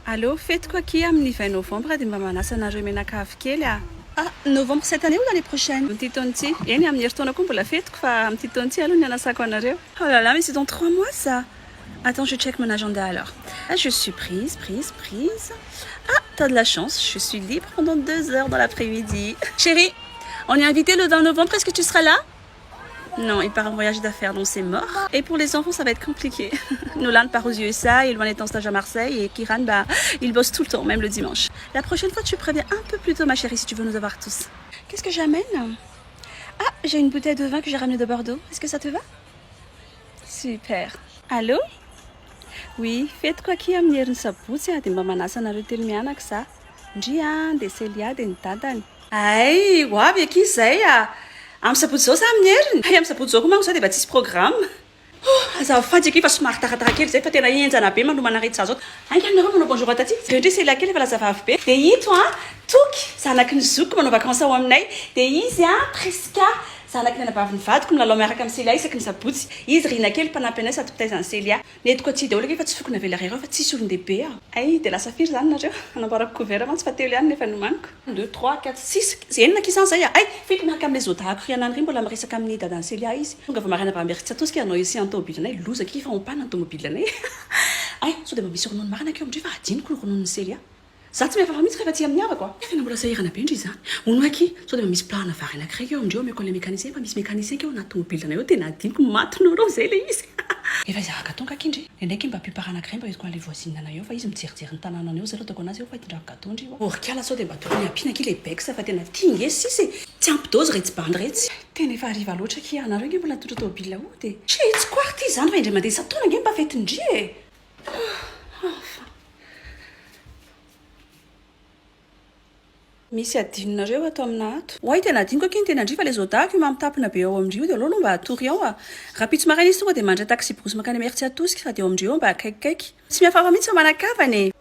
Allô, faites quoi qui amin'ny 20 novembre dia mba manasa anareo menakavy kely a. Ah, novembre cette année ou l'année prochaine? Amin'ity taona ity eny amin'ny herintaona koa mbola fetiko fa amin'ity taona ity aloha ny anasako anareo. Oh là là, mais c'est dans 3 mois ça. Attends, je check mon agenda alors. Ah, je suis prise. Ah, t'as de la chance, je suis libre pendant 2 heures dans l'après-midi. Chérie, on est invité le 20 novembre, est-ce que tu seras là? Non, il part en voyage d'affaires, donc c'est mort. Et pour les enfants, ça va être compliqué. Nolan part aux USA, Ilwan est en stage à Marseille, et Kiran, bah, il bosse tout le temps, même le dimanche. La prochaine fois, tu préviens un peu plus tôt, ma chérie, si tu veux nous avoir tous. Qu'est-ce que j'amène? Ah, j'ai une bouteille de vin que j'ai ramenée de Bordeaux. Est-ce que ça te va? Super. Allô? Oui, faites quoi qui amin'ny herin'ny sabotsy a dia mba manasa anareo telo mianaka za. Ndry a, dia Celia dia ny dadany. Ay, ho avy ankizy zay a. Amin'ny sabotsy zao sa amin'ny heriny? Ay, amin'ny sabotsy zao koa manko zao dia mba tsisy programme. Azafady eky fa somary taratara kely zay fa tena enjana be manomana rehetra zao. Ainka nareo manao bonjour ataty. Dia ndry Celia kely efa lasa vavy be. Dia ito a, Toky, zanaky ny zoko manao vacances ao aminay. Dia izy a, Priska, zanaky ny anavavy ny vadiko milalao miaraka amin'ny Celia isaky ny sabotsy. Izy Rina kely mpanampy anay sady mpitaizany Celia. Netiko aty daholo eky fa tsy fokony avela rereo fa tsisy olon-dehibe a. Ay, dia lasa firy zany nareo. Anamboarako couvert mantsy fa telo ihany nefa nomaniko. 1 2 3 4 6 enina kisan zay a. Ay, fito miaraka amin'ilay zodahako rianany ry mbola miresaka amin'ny dadan'ny Celia izy. Tonga va marina avy Tsatosika anao ici en tomobilanay loza kely fa ompana ny tomobilanay. Ay, sao dia mba misy ronono marina akeo amindry fa adiniko ny rononon'ny Celia. Za tsy mihafafa mihitsy rehefa tsy amin'ny havako a. Tena mbola sahirana be indry izany. Hono aky, sao dia mba misy plana vary anankiray eo amindreo ameko ilay mécanicien fa misy mécanicien keo anaty tomobilanay eo tena adiniko matinao reo zay le izy. Efa izy araka tonga akindry. Ndraiky mba ampio anankiray mba iziko an'ilay voisine anay eo fa izy mijerijery ny tanànany eo zareo ataoko anazy eo fa hitondrako gâteau ndry eo. Orikala sao dia mba tokony ampiana aky ilay bex fa tena tingy sisy. Tsy ampy dozy retsy bandy retsy. Tena efa hariva loatra aky anareo nge mbola nitondra tomobila io dia tsy quarty zany fa indray mandeha isataona nge mba fetindry e. Misy adinonareo ato amina ato. Oay tena adiniko aky ny tena ndry fa ilay zodahako io mamitapina be ao amindry io dia aloha mba atory ao a. Raha pitso maraina izy tonga dia mandray taxi brosy makany Merci Atosika fa dia ao amindry eo mba akaikikaiky. Tsy mihafafa mihitsy fa manakavany e.